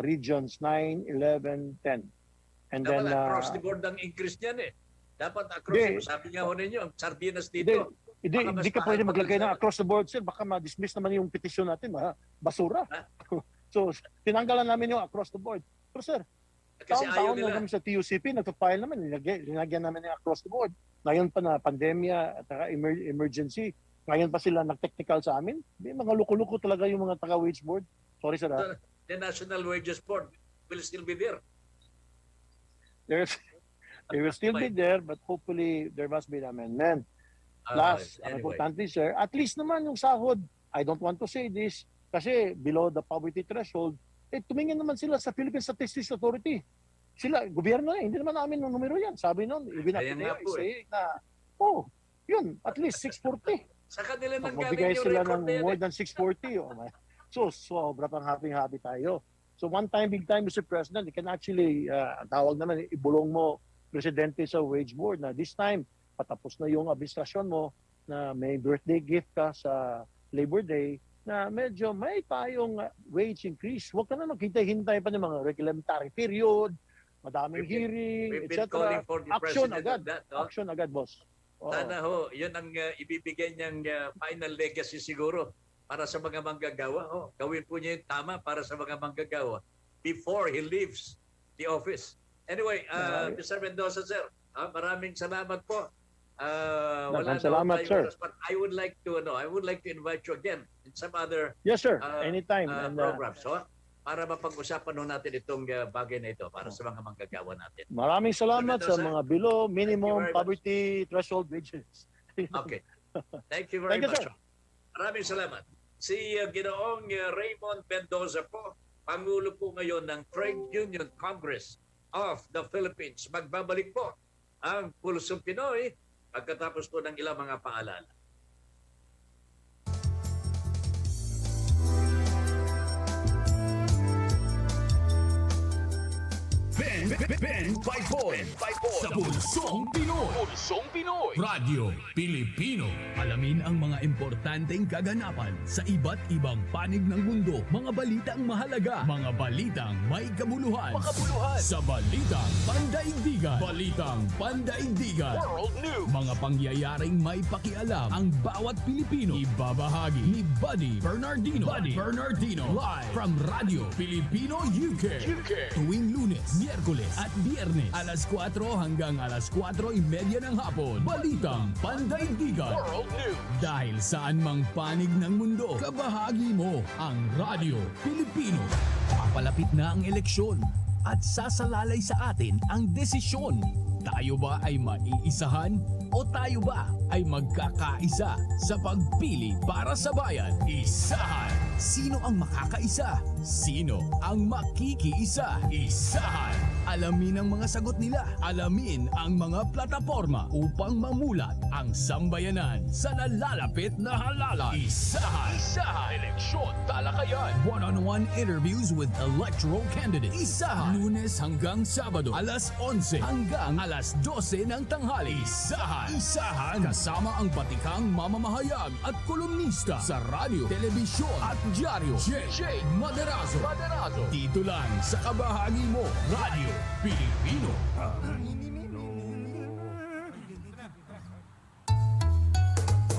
regions 9, 11, 10. And dapat then, across the board ang increase niyan eh. Dapat across the board. Sabi nga ho ninyo, ang sardinas dito. Hindi ka pwede maglagay ng across the board, sir. Baka ma-dismiss naman yung petition natin. Basura. So, tinanggalan namin yung across the board. Pero sir, Kasi ayaw taon-taon na nila. kami sa TUCP, nagpa-file naman, linagyan namin yung across the board. Ngayon pa na pandemya at emergency, ngayon pa sila nag-technical sa amin. May mga luko-luko talaga yung mga taga-wage board. Sorry sir. The National Wages Board will still be there. They will still be there, but hopefully there must be an amendment. Plus, ang Anyway. importante sir, at least naman yung sahod, I don't want to say this, kasi below the poverty threshold, tumingin naman sila sa Philippine Statistics Authority. Sila, gobyerno hindi naman namin ng numero yan. Sabi nun, Kaya nga po yun, at least 640. Sa kanila nang Magbigay galing yung sila record ng na yan more eh. than 640. So, sobra pang happy tayo. So, one time, big time, Mr. President, you can actually, tawag naman, ibulong mo, Presidente sa wage board na this time, patapos na yung administrasyon mo na may birthday gift ka sa Labor Day, na medyo may tayong wage increase. Huwag ka na maghintay-hintay pa ng mga regulatory period, madaming hearing, We've been etc. calling for the Action President agad. of that. No? Action agad, boss. Oo. Sana ho, yun ang ibibigay niyang final legacy siguro para sa mga manggagawa. Gawin po niya yung tama para sa mga manggagawa before he leaves the office. Anyway, Mr. Mendoza, sir, maraming salamat po. Wala Salamat, sir. oras, but I would like to invite you again in some other Yes, sir. Anytime. programs. Para mapag-usapan ho natin itong bagay na ito para sa mga manggagawa natin. Maraming salamat sa mga below minimum very much. poverty threshold wages. Okay. Thank you very Thank you, much. sir. Maraming salamat. Si Ginoong Raymond Mendoza po, Pangulo po ngayon ng Trade Union Congress of the Philippines. Magbabalik po ang Pulsong Pinoy pagkatapos po ng ilang mga paalala. Ben Paipon sa Pulsong Pinoy. Pulsong Pinoy. Radyo Pilipino. Alamin ang mga importanteng kaganapan sa iba't ibang panig ng mundo. Mga balitang mahalaga. Mga balitang may kabuluhan. Sa Balitang Pandaigdigan. Balitang Pandaigdigan. World News. Mga pangyayaring may pakialam ang bawat Pilipino. Ibabahagi ni Buddy Bernardino. Live from Radyo Pilipino UK. Tuwing Lunes, Miyerkules at Biyernes, alas 4 hanggang alas 4:30 ng hapon. Balitang Pandaigdigan. World News. Dahil saan mang panig ng mundo, kabahagi mo ang Radyo Pilipino. Papalapit na ang eleksyon at sasalalay sa atin ang desisyon. Tayo ba ay maiisahan o tayo ba ay magkakaisa sa pagpili para sa bayan? Isahan! Sino ang makakaisa? Sino ang makikiisa? Isahan! Alamin ang mga sagot nila. Alamin ang mga plataforma upang mamulat ang sambayanan sa nalalapit na halalan. Isahan! Eleksyon talakayan. One-on-one interviews with electoral candidates. Isahan! Lunes hanggang Sabado, alas 11 hanggang alas 12 ng tanghali. Isahan! Kasama ang batikang mamamahayag at kolumnista sa radyo, telebisyon at dyaryo. J. Maderazo. Dito lang sa kabahagi mo, Radyo Pilipino.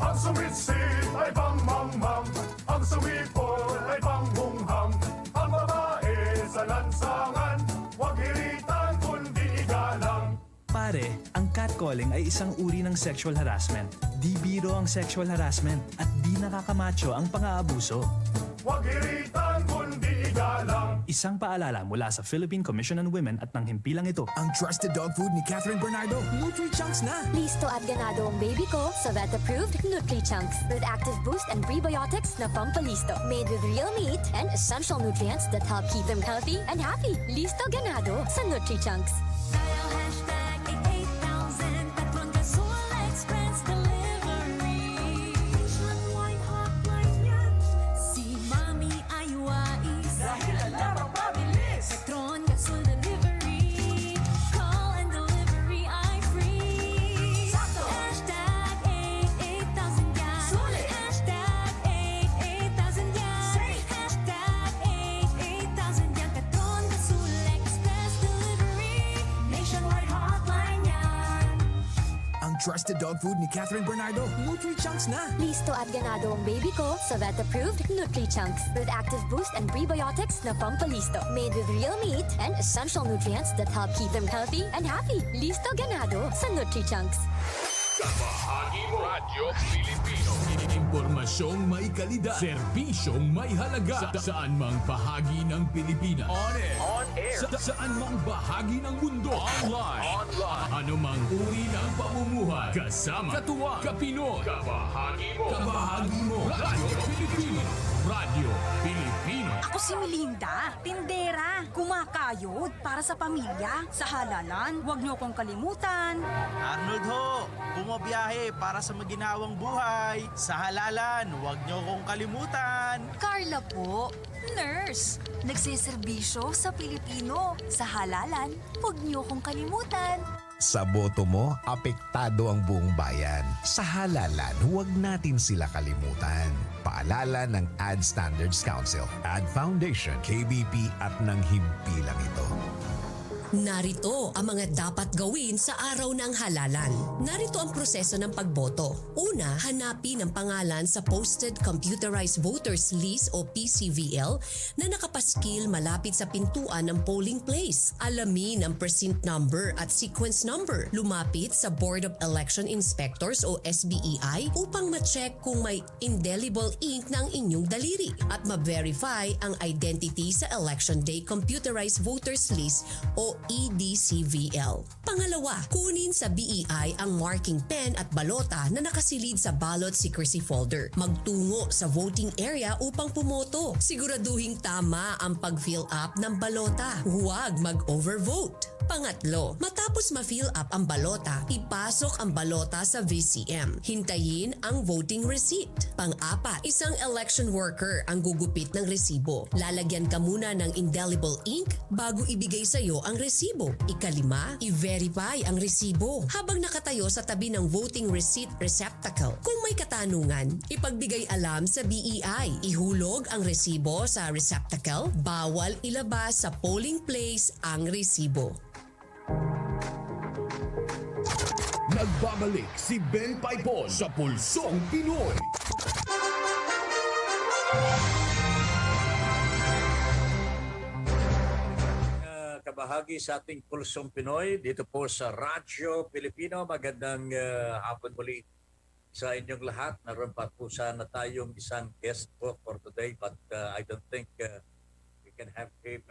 Ang sumitsit ay pangmangmang, ang sumipol ay panghunghang, ang babae sa lansangan, huwag hiritan kundi igalang. Pare, ang catcalling ay isang uri ng sexual harassment. Di biro ang sexual harassment at di nakakamacho ang pang-aabuso. Huwag hiritan kundi igalang. Isang paalala mula sa Philippine Commission on Women at ng himpilang ito. Ang trusted dog food ni Catherine Bernardo, Nutri-Chunks na! Listo at ganado ang baby ko sa vet-approved Nutri-Chunks with active boost and prebiotics na pampalisto. Made with real meat and essential nutrients that help keep them healthy and happy. Listo ganado sa Nutri-Chunks. Si Mami ay wais dahil alam ang mabilis. Petron trusted dog food ni Catherine Bernardo. Nutri-Chunks na! Listo at ganado ang baby ko sa vet-approved Nutri-Chunks with active boost and prebiotics na pampalisto. Made with real meat and essential nutrients that help keep them healthy and happy. Listo ganado sa Nutri-Chunks. Kabahagi mo. Radyo Pilipino. Impormasyong may kalidad. Serbisyong may halaga. Saan mang bahagi ng Pilipinas. On air. Saan mang bahagi ng mundo. Online. Ano mang uri ng pamumuhay. Kasama. Katuwang. Kapinoy. Kabahagi mo. Kabahagi mo. Radyo Pilipino. Radyo Pilipino. Ako si Melinda, tindera, kumakayod para sa pamilya. Sa halalan, huwag niyo kong kalimutan. Arnold ho, bumabiyahe para sa maginhawang buhay. Sa halalan, huwag niyo kong kalimutan. Carla po, nurse, nagsiservisyo sa Pilipino. Sa halalan, huwag niyo kong kalimutan. Sa boto mo, apektado ang buong bayan. Sa halalan, huwag natin sila kalimutan. Paalala ng Ad Standards Council, Ad Foundation, KBP at ng himpilang ito. Narito ang mga dapat gawin sa araw ng halalan. Narito ang proseso ng pagboto. Una, hanapin ang pangalan sa Posted Computerized Voters List o PCVL na nakapaskil malapit sa pintuan ng polling place. Alamin ang precinct number at sequence number. Lumapit sa Board of Election Inspectors o SBEI upang ma-check kung may indelible ink ng inyong daliri at ma-verify ang identity sa Election Day Computerized Voters List o EDCVL. Pangalawa, kunin sa BEI ang marking pen at balota na nakasilid sa ballot secrecy folder. Magtungo sa voting area upang pumoto. Siguraduhing tama ang pag-fill up ng balota. Huwag mag-overvote. Pangatlo, matapos ma-fill up ang balota, ipasok ang balota sa VCM. Hintayin ang voting receipt. Pang-apat, isang election worker ang gugupit ng resibo. Lalagyan ka muna ng indelible ink bago ibigay sa iyo ang resibo. Ikalima, i-verify ang resibo habang nakatayo sa tabi ng voting receipt receptacle. Kung may katanungan, ipagbigay alam sa BEI. Ihulog ang resibo sa receptacle. Bawal ilabas sa polling place ang resibo. Nagbabalik si Ben Paipon sa Pulsong Pinoy. Kabahagi sa ating Pulsong Pinoy dito po sa Radyo Pilipino. Magandang hapon muli sa inyong lahat. Naroon pa po sana tayong isang guest po for today but I don't think we can have him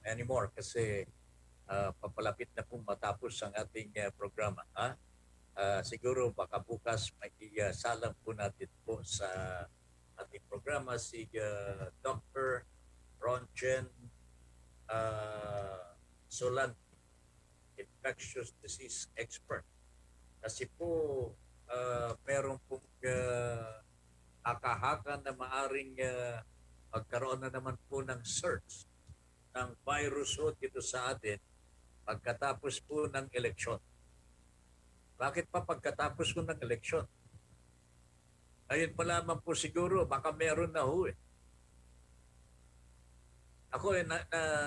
anymore kasi papalapit na pong matapos ang ating programa. Siguro baka bukas may salang po natin po sa ating programa si Dr. Ronjen Solan, infectious disease expert. Kasi po meron pong akahakan na maaring magkaroon na naman po ng surge ng virus dito sa atin pagkatapos po ng eleksyon. Bakit pa pagkatapos po ng eleksyon? Ayun pa lamang po siguro, baka meron na ho eh. Ako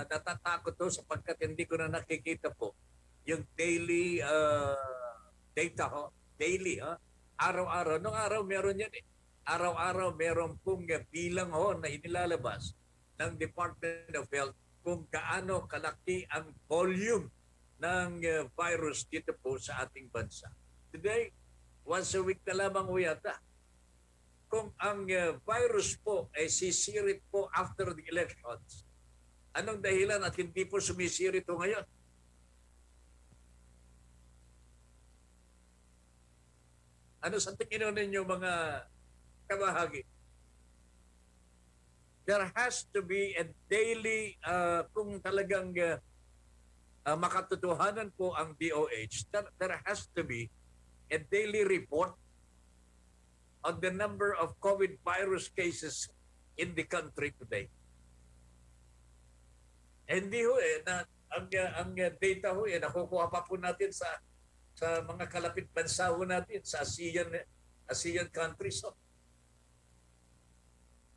natatakot to sapagkat hindi ko na nakikita po yung daily data ho, daily araw-araw. Nung araw meron yan eh. Araw-araw meron pong bilang ho na inilalabas ng Department of Health kung gaano kalaki ang volume ng virus dito po sa ating bansa. Today, once a week na lamang ho yata. Kung ang virus po ay sisirit po after the elections, anong dahilan at hindi po sumisirit po ngayon? Ano sa tingin ninyo mga kabahagi? There has to be a daily, kung talagang makatotohanan po ang DOH, there has to be a daily report on the number of COVID virus cases in the country today. Hindi ho ang data ho nakukuha pa po natin sa mga kalapit bansa ho natin, sa ASEAN countries.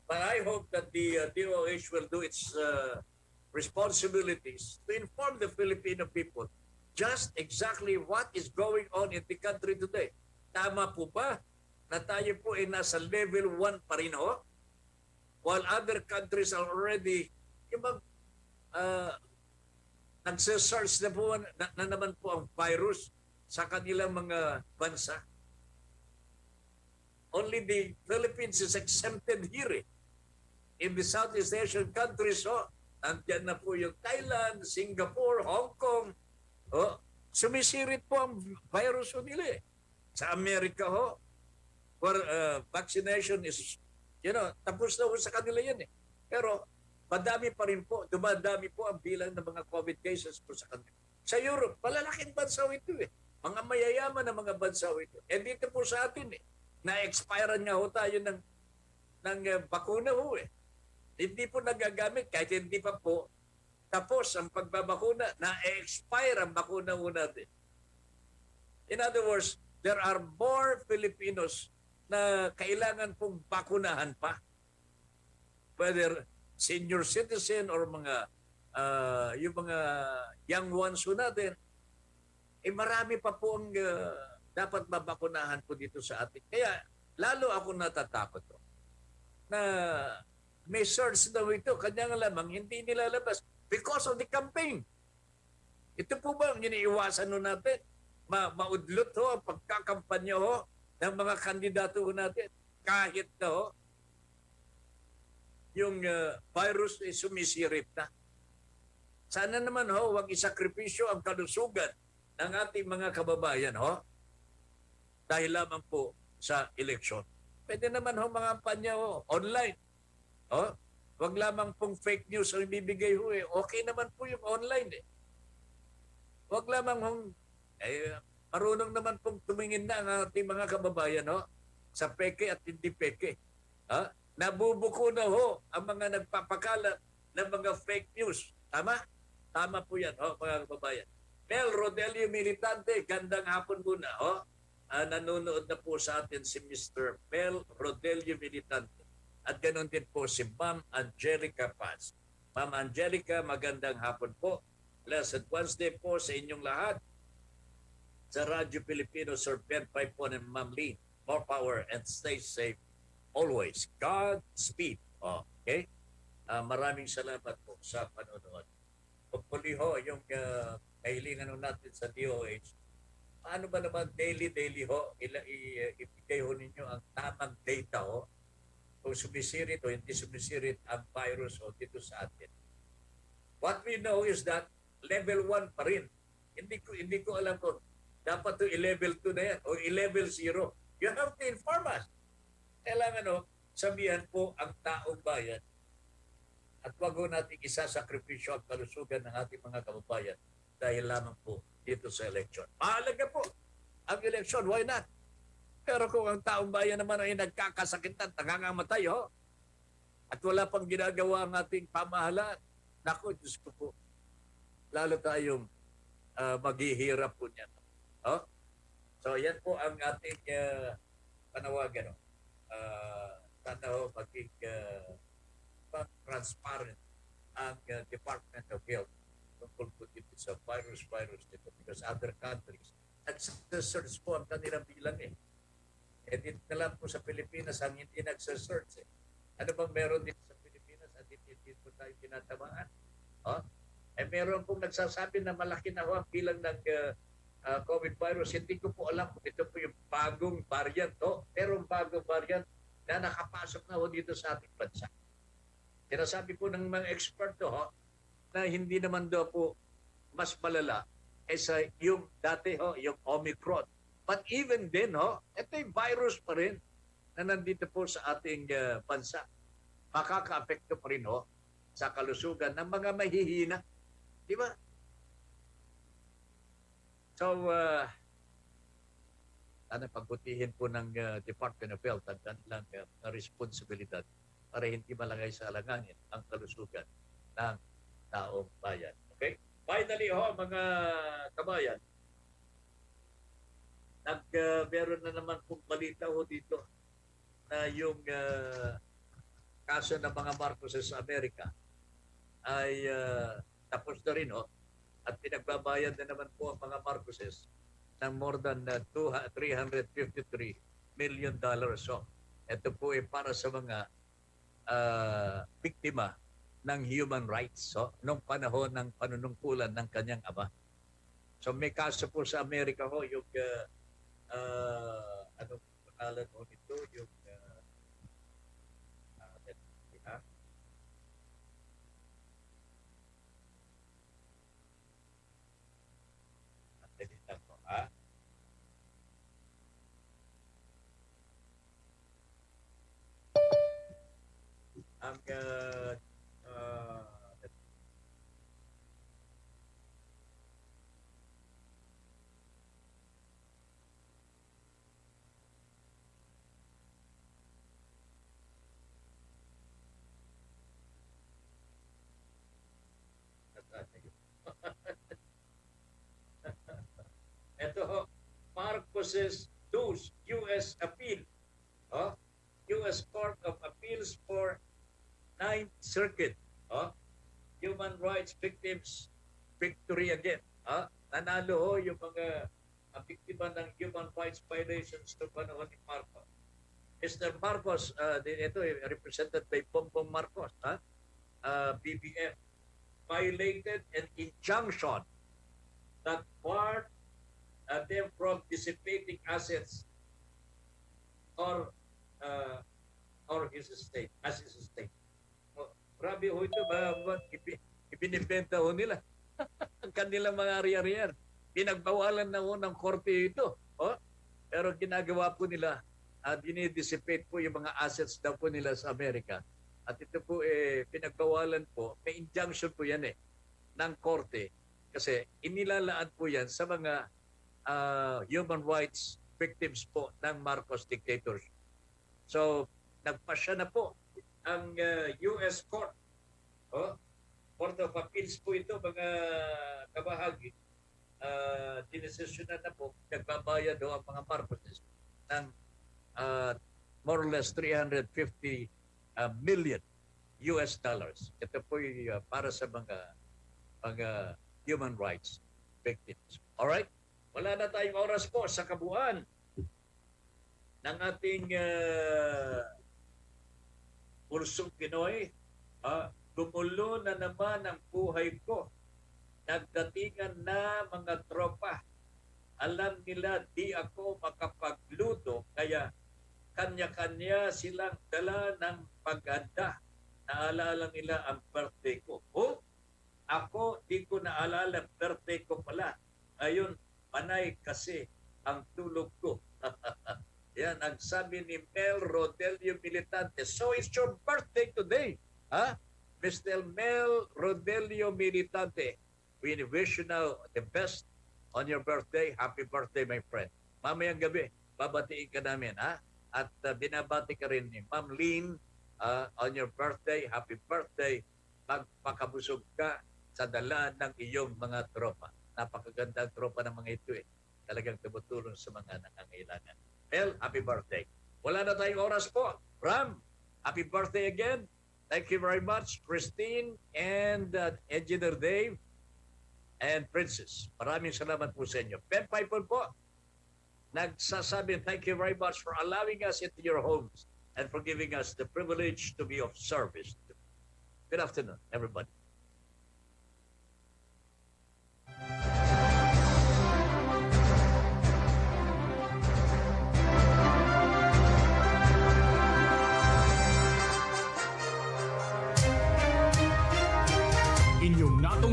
But I hope that the DOH will do its responsibilities to inform the Filipino people just exactly what is going on in the country today. Tama po ba na tayo po ay nasa level 1 pa rin ho? While other countries are already nagse-search na po na naman po ang virus sa kanilang mga bansa. Only the Philippines is exempted here. In the Southeast Asian countries, nandiyan na po yung Thailand, Singapore, Hong Kong. Sumisirit po ang virus nila. Sa Amerika, where vaccination is, tapos na po sa kanila yan. Pero madami pa rin po, dumadami po ang bilang ng mga COVID cases po sa kanila. Sa Europe, malalaking bansa ito Mga mayayaman na mga bansa ito. Dito po sa atin na-expirean nga ho tayo ng bakuna Hindi po nagagamit kahit hindi pa po tapos ang pagbabakuna, na-expire ang bakuna natin. In other words, there are more Filipinos na kailangan pong bakunahan pa. Whether senior citizen or yung mga young ones natin, marami pa po ang dapat mabakunahan po dito sa atin. Kaya lalo ako natatakot na may surge daw ito, kanya nga lamang hindi nilalabas because of the campaign. Ito po ba ang iniiwasan natin? Maudlot ang pagkakampanya ng mga kandidato natin kahit na yung virus ay sumisirip na. Sana naman huwag isakripisyo ang kalusugan ng ating mga kababayan dahil lamang po sa eleksyon. Pwede naman mga kampanya online. Wag lamang pong fake news ang ibibigay Okay naman po yung online Wag lamang marunong naman pong tumingin na ang ating mga kababayan sa peke at hindi peke. Nabubuko na ang mga nagpapakalat ng mga fake news. Tama? Tama po yan mga kababayan. Mel Rodelio Militante, gandang hapon muna. Nanonood na po sa atin si Mr. Mel Rodelio Militante. At ganoon din po si Ma'am Angelica Paz. Ma'am Angelica, magandang hapon po. Blessed Wednesday po sa inyong lahat. Sa Radyo Pilipino, Sir Ben Paipon and Ma'am Lee. More power and stay safe always. Godspeed. Okay? Maraming salamat po sa panonood. Pagpuli yung kahilingan natin sa DOH, paano ba naman daily ibigay ninyo ang tamang data kung sumisirit o hindi sumisirit ang virus dito sa atin. What we know is that level 1 pa rin. Hindi ko alam kung dapat to level 2 na yan o level 0. You have to inform us. Kailangan sabihan po ang taong bayan at wag natin isasakripisyo ang kalusugan ng ating mga kababayan dahil lamang po dito sa eleksyon. Mahalaga po ang eleksyon, why not? Pero kung ang taong bayan naman ay nagkakasakitan, nangangamatay at wala pang ginagawa ang ating pamahalaan, naku, Diyos ko po, lalo tayong maghihirap po niyan. So yan po ang ating panawagan. Sana maging transparent ang Department of Health tungkol po dito sa virus dito because other countries nagsa-search po ang kanilang bilang dito na lang po sa Pilipinas ang hindi nagsa-search Ano bang meron dito sa Pilipinas at hindi po tayo tinatamaan? Meron pong nagsasabi na malaki na ang bilang ng COVID virus. Hindi ko po alam kung ito po yung bagong variant. Pero bagong variant na nakapasok na dito sa ating bansa. Sinasabi po ng mga eksperto na hindi naman daw po mas malala kaysa yung dati yung Omicron. But even then ito yung virus pa rin na nandito po sa ating bansa. Makaka-apekto pa rin sa kalusugan ng mga mahihina. Di ba? So, sana pagbutihin po ng Department of Health ang kanilang responsibilidad para hindi malagay sa alanganin ang kalusugan ng taong bayan. Okay? Finally, mga kabayan, meron na naman pong balita dito na yung kaso ng mga Marcoses sa Amerika ay tapos na rin at pinagbabayad na naman po ang mga Marcoses ng more than $353 million. So, ito po ay para sa mga biktima ng human rights noong panahon ng panunungkulan ng kanyang ama. So may kaso po sa Amerika ho yung anong pangalan ho nito yung ang ito ho, Marcos's U.S. Appeal. U.S. Court of Appeals for Ninth Circuit. Human Rights Victims Victory again. Nanalo ho yung mga biktima ng human rights violations sa panahon ni Marcos. Mr. Marcos, ito represented by Bongbong Marcos, BBF, violated an injunction that barred them from dissipating assets or his estate, as his estate. Grabe ho ito, ibinibenta ho nila ang kanilang mga ari-arian. Pinagbawalan na ho ng korte ito. Pero ginagawa po nila, dinidissipate po yung mga assets daw po nila sa Amerika. At ito po, pinagbawalan po, may injunction po yan ng korte. Kasi inilalaan po yan sa mga human rights victims po ng Marcos dictatorship. So, nagpasya na po ang U.S. Court. Court of Appeals po ito, mga kabahagi. Dinesisyonan na po, nagbabayad do ang mga Marcoses ng more or less 350 million US dollars. Ito po para sa mga human rights victims. Alright? Wala na tayong oras po sa kabuuan ng ating Pulsong Pinoy. Gumulo na naman ang buhay ko. Nagdatingan na mga tropa. Alam nila di ako makapagluto, kaya kanya-kanya silang dala ng paghanda. Naalala nila ang birthday ko. Ako di ko naalala birthday ko pala. Ngayon, panay kasi ang tulog ko. Yan ang sabi ni Mel Rodelio Militante. So it's your birthday today. Mr. Mel Rodelio Militante, we wish you now the best on your birthday. Happy birthday, my friend. Mamayang gabi, babatiin ka namin. At binabati ka rin ni Ma'am Lynn on your birthday. Happy birthday. Magpakabusog ka sa dala ng iyong mga tropa. Napakaganda ang tropa ng mga ito Talagang tumutulong sa mga nangangailangan. Mel, happy birthday. Wala na tayong oras po. Ram, happy birthday again. Thank you very much, Christine and Engineer Dave and Princess. Maraming salamat po sa inyo. Ben Piper po, nagsasabi, thank you very much for allowing us into your homes and for giving us the privilege to be of service. Good afternoon, everybody.